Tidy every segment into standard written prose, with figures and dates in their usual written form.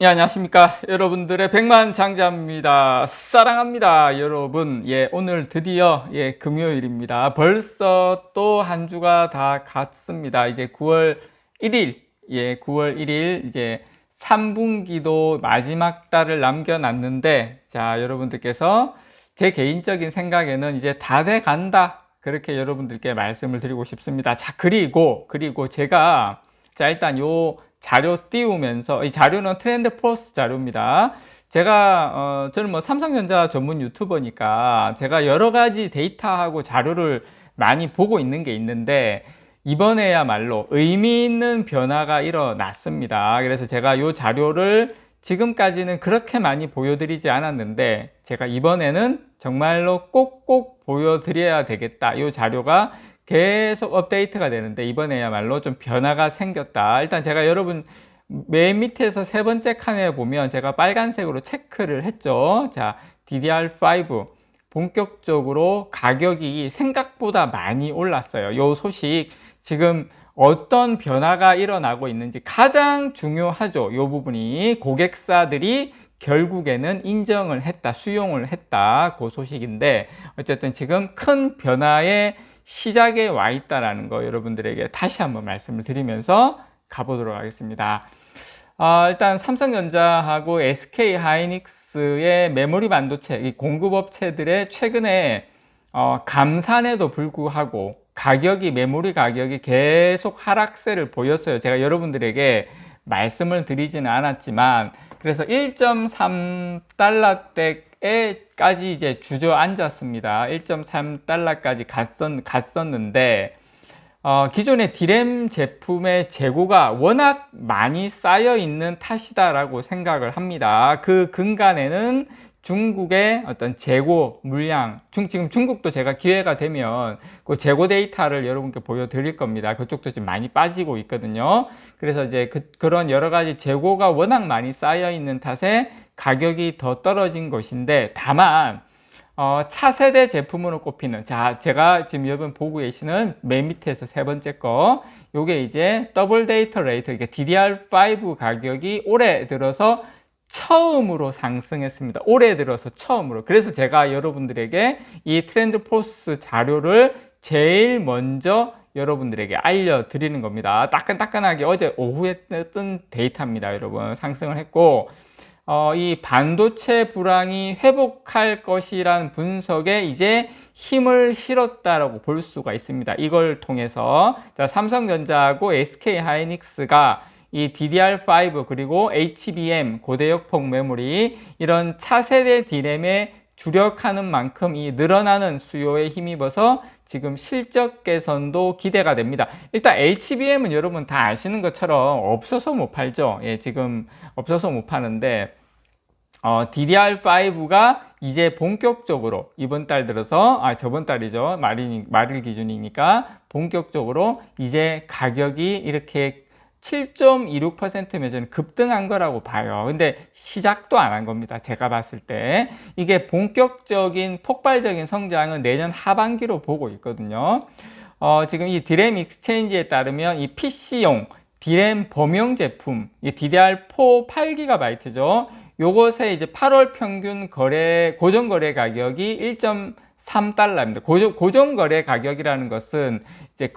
예, 안녕하십니까. 여러분들의 백만장자입니다. 사랑합니다. 여러분, 오늘 드디어, 금요일입니다. 벌써 또 한 주가 다 갔습니다. 이제 9월 1일, 9월 1일, 이제 3분기도 마지막 달을 남겨놨는데, 자, 여러분들께서 제 개인적인 생각에는 이제 다 돼 간다. 그렇게 여러분들께 말씀을 드리고 싶습니다. 자, 그리고 제가, 자, 일단 자료 띄우면서, 이 자료는 트렌드 포스 자료입니다. 저는 뭐 삼성전자 전문 유튜버니까 제가 여러 가지 데이터하고 자료를 많이 보고 있는 게 있는데, 이번에야말로 의미 있는 변화가 일어났습니다. 그래서 제가 이 자료를 지금까지는 그렇게 많이 보여드리지 않았는데, 제가 이번에는 정말로 꼭꼭 보여드려야 되겠다. 이 자료가 계속 업데이트가 되는데 이번에야말로 좀 변화가 생겼다. 일단 제가 여러분 맨 밑에서 세 번째 칸에 보면 제가 빨간색으로 체크를 했죠. 자, DDR5 본격적으로 가격이 생각보다 많이 올랐어요. 요 소식 지금 어떤 변화가 일어나고 있는지 가장 중요하죠. 요 부분이 고객사들이 결국에는 인정을 했다, 수용을 했다, 그 소식인데, 어쨌든 지금 큰 변화의 시작에 와 있다라는 거 여러분들에게 다시 한번 말씀을 드리면서 가보도록 하겠습니다. 일단 삼성전자하고 SK 하이닉스의 메모리 반도체 이 공급업체들의 최근에 감산에도 불구하고 메모리 가격이 계속 하락세를 보였어요. 제가 여러분들에게 말씀을 드리지는 않았지만, 그래서 1.3달러대까지 이제 주저앉았습니다. 1.3달러까지 갔었는데, 기존의 디램 제품의 재고가 워낙 많이 쌓여 있는 탓이다라고 생각을 합니다. 그 근간에는 중국의 어떤 재고 물량, 지금 중국도 제가 기회가 되면 그 재고 데이터를 여러분께 보여드릴 겁니다. 그쪽도 지금 많이 빠지고 있거든요. 그래서 이제 그런 여러 가지 재고가 워낙 많이 쌓여 있는 탓에 가격이 더 떨어진 것인데, 다만 차세대 제품으로 꼽히는, 자, 제가 지금 여러분 보고 계시는 맨 밑에서 세 번째 거, 요게 이제 더블 데이터 레이트, 이게 DDR5 가격이 올해 들어서 처음으로 상승했습니다. 올해 들어서 처음으로. 그래서 제가 여러분들에게 이 트렌드 포스 자료를 제일 먼저 여러분들에게 알려드리는 겁니다. 따끈따끈하게 어제 오후에 뜬 데이터입니다. 여러분, 상승을 했고, 이 반도체 불황이 회복할 것이란 분석에 이제 힘을 실었다라고 볼 수가 있습니다. 이걸 통해서, 자, 삼성전자하고 SK 하이닉스가 이 DDR5 그리고 HBM 고대역폭 메모리 이런 차세대 D램에 주력하는 만큼 이 늘어나는 수요에 힘입어서 지금 실적 개선도 기대가 됩니다. 일단 HBM은 여러분 다 아시는 것처럼 없어서 못 팔죠. 지금 없어서 못 파는데, DDR5가 이제 본격적으로 이번 달 들어서, 저번 달이죠. 말일 기준이니까 본격적으로 이제 가격이 이렇게 7.26%면 저는 급등한 거라고 봐요. 근데 시작도 안 한 겁니다. 제가 봤을 때. 이게 본격적인 폭발적인 성장은 내년 하반기로 보고 있거든요. 지금 이 디램 익스체인지에 따르면 이 PC용 디램 범용 제품, 이 DDR4 8GB죠. 요것의 이제 8월 평균 고정 거래 가격이 1.3달러입니다. 고정 거래 가격이라는 것은 이제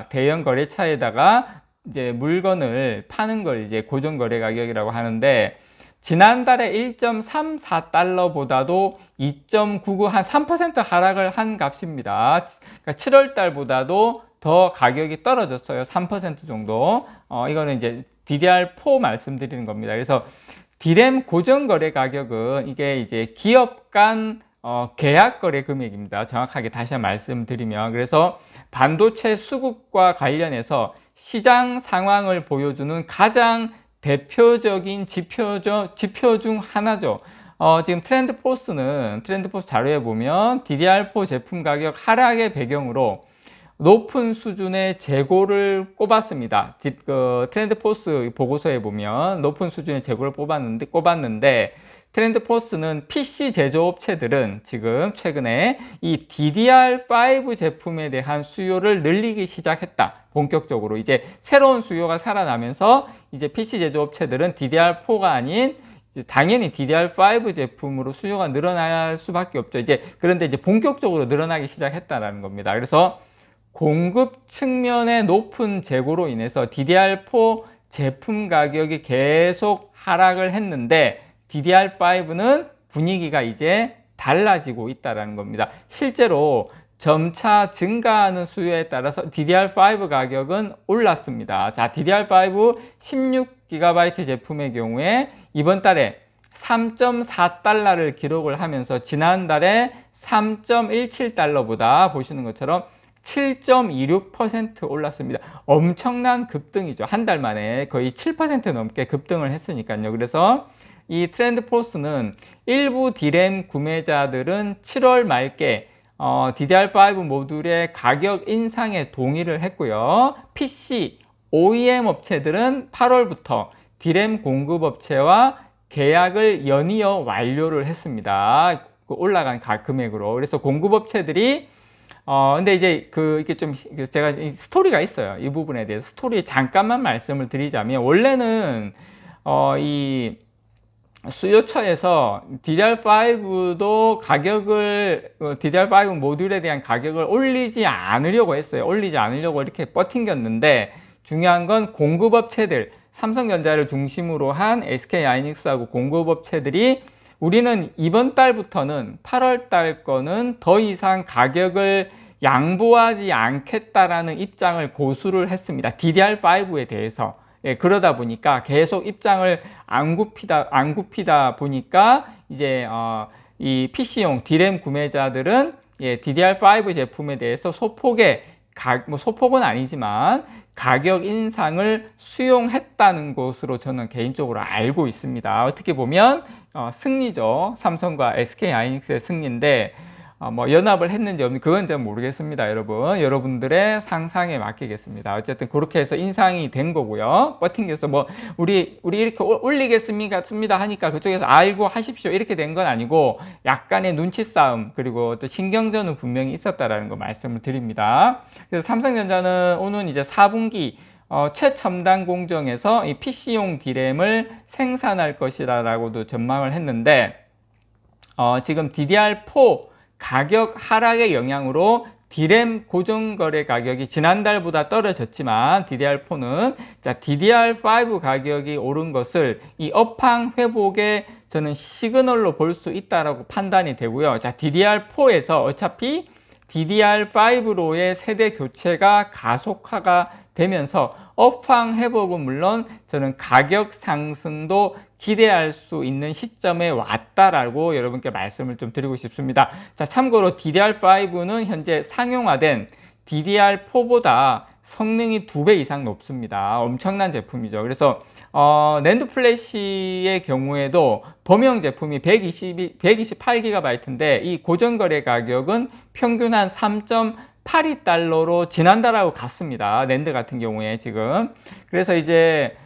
대형 거래처에다가 이제 물건을 파는 걸 이제 고정 거래 가격이라고 하는데, 지난달에 1.34달러보다도 2.99, 한 3% 하락을 한 값입니다. 그러니까 7월 달보다도 더 가격이 떨어졌어요. 3% 정도. 이거는 이제 DDR4 말씀드리는 겁니다. 그래서 디램 고정 거래 가격은 이게 이제 기업 간 계약 거래 금액입니다. 정확하게 다시 한번 말씀드리면, 그래서 반도체 수급과 관련해서 시장 상황을 보여주는 가장 대표적인 지표 중 하나죠. 지금 트렌드 포스 자료에 보면 DDR4 제품 가격 하락의 배경으로 높은 수준의 재고를 꼽았습니다. 트렌드 포스 보고서에 보면 높은 수준의 재고를 꼽았는데 트렌드포스는 PC 제조업체들은 지금 최근에 이 DDR5 제품에 대한 수요를 늘리기 시작했다. 본격적으로 이제 새로운 수요가 살아나면서 이제 PC 제조업체들은 DDR4가 아닌 당연히 DDR5 제품으로 수요가 늘어날 수밖에 없죠. 그런데 이제 본격적으로 늘어나기 시작했다는 겁니다. 그래서 공급 측면의 높은 재고로 인해서 DDR4 제품 가격이 계속 하락을 했는데 DDR5는 분위기가 이제 달라지고 있다는 겁니다. 실제로 점차 증가하는 수요에 따라서 DDR5 가격은 올랐습니다. 자, DDR5 16GB 제품의 경우에 이번 달에 3.4달러를 기록을 하면서 지난달에 3.17달러보다 보시는 것처럼 7.26% 올랐습니다. 엄청난 급등이죠. 한 달 만에 거의 7% 넘게 급등을 했으니까요. 그래서 이 트렌드포스는 일부 D램 구매자들은 7월 말께 DDR5 모듈의 가격 인상에 동의를 했고요. PC OEM 업체들은 8월부터 D램 공급업체와 계약을 연이어 완료를 했습니다. 올라간 금액으로. 그래서 공급업체들이 근데 이제 이게 좀 제가 스토리가 있어요. 이 부분에 대해서 스토리 잠깐만 말씀을 드리자면 원래는 이 수요처에서 DDR5도 DDR5 모듈에 대한 가격을 올리지 않으려고 했어요. 올리지 않으려고 이렇게 버팅겼는데 중요한 건 공급업체들, 삼성전자를 중심으로 한 SK하이닉스하고 공급업체들이 우리는 이번 달부터는 8월 달 거는 더 이상 가격을 양보하지 않겠다라는 입장을 고수를 했습니다. DDR5에 대해서. 그러다 보니까 계속 입장을 안 굽히다 보니까 이제 이 PC용 D램 구매자들은 DDR5 제품에 대해서 소폭의 소폭은 아니지만 가격 인상을 수용했다는 것으로 저는 개인적으로 알고 있습니다. 어떻게 보면 승리죠. 삼성과 SK하이닉스의 승리인데 뭐 연합을 했는지 없는지 그건 잘 모르겠습니다. 여러분들의 상상에 맡기겠습니다. 어쨌든 그렇게 해서 인상이 된 거고요. 버팅겨서 뭐 우리 이렇게 올리겠습니다 하니까 그쪽에서 알고 하십시오 이렇게 된 건 아니고 약간의 눈치 싸움 그리고 또 신경전은 분명히 있었다라는 거 말씀을 드립니다. 그래서 삼성전자는 오는 이제 4분기 최첨단 공정에서 이 PC용 D램을 생산할 것이라고도 전망을 했는데 지금 DDR4 가격 하락의 영향으로 D램 고정거래 가격이 지난달보다 떨어졌지만 DDR4는 DDR5 가격이 오른 것을 이 업황 회복의 저는 시그널로 볼 수 있다라고 판단이 되고요. DDR4에서 어차피 DDR5로의 세대 교체가 가속화가 되면서 업황 회복은 물론 저는 가격 상승도 기대할 수 있는 시점에 왔다라고 여러분께 말씀을 좀 드리고 싶습니다. 자, 참고로 DDR5는 현재 상용화된 DDR4보다 성능이 2배 이상 높습니다. 엄청난 제품이죠. 그래서 낸드 플래시의 경우에도 범용 제품이 128GB인데 이 고정거래 가격은 평균 한 3.82달러로 지난달하고 같습니다. 낸드 같은 경우에 지금. 그래서 이제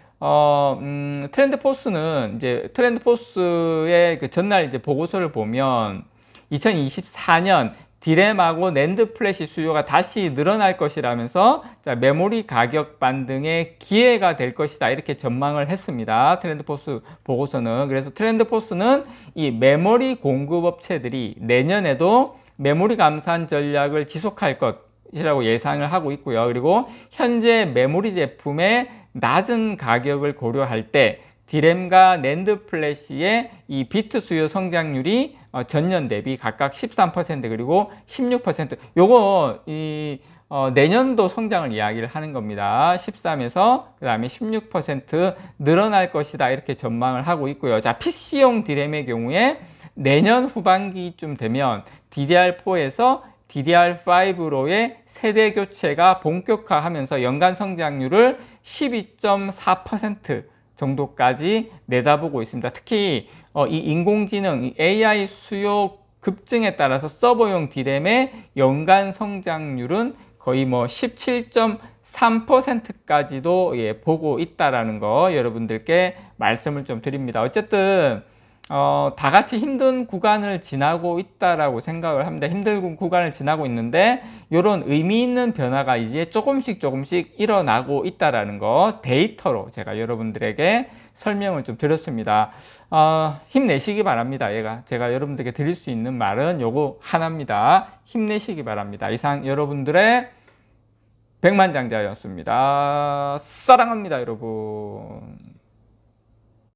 트렌드포스의 그 전날 이제 보고서를 보면 2024년 D램하고 낸드 플래시 수요가 다시 늘어날 것이라면서 메모리 가격 반등의 기회가 될 것이다 이렇게 전망을 했습니다. 트렌드포스 보고서는. 그래서 트렌드포스는 이 메모리 공급업체들이 내년에도 메모리 감산 전략을 지속할 것이라고 예상을 하고 있고요. 그리고 현재 메모리 제품의 낮은 가격을 고려할 때 D램과 낸드 플래시의 이 비트 수요 성장률이 전년 대비 각각 13% 그리고 16%. 요거 내년도 성장을 이야기를 하는 겁니다. 13에서 그 다음에 16% 늘어날 것이다 이렇게 전망을 하고 있고요. 자, PC용 D램의 경우에 내년 후반기쯤 되면 DDR4에서 DDR5로의 세대 교체가 본격화하면서 연간 성장률을 12.4% 정도까지 내다보고 있습니다. 특히 이 인공지능, 이 AI 수요 급증에 따라서 서버용 D램의 연간 성장률은 거의 뭐 17.3%까지도 보고 있다라는 거 여러분들께 말씀을 좀 드립니다. 어쨌든 다 같이 힘든 구간을 지나고 있다라고 생각을 합니다. 힘든 구간을 지나고 있는데 이런 의미 있는 변화가 이제 조금씩 일어나고 있다라는 거 데이터로 제가 여러분들에게 설명을 좀 드렸습니다. 힘내시기 바랍니다. 제가 여러분들에게 드릴 수 있는 말은 요거 하나입니다. 힘내시기 바랍니다. 이상 여러분들의 백만장자였습니다. 사랑합니다, 여러분.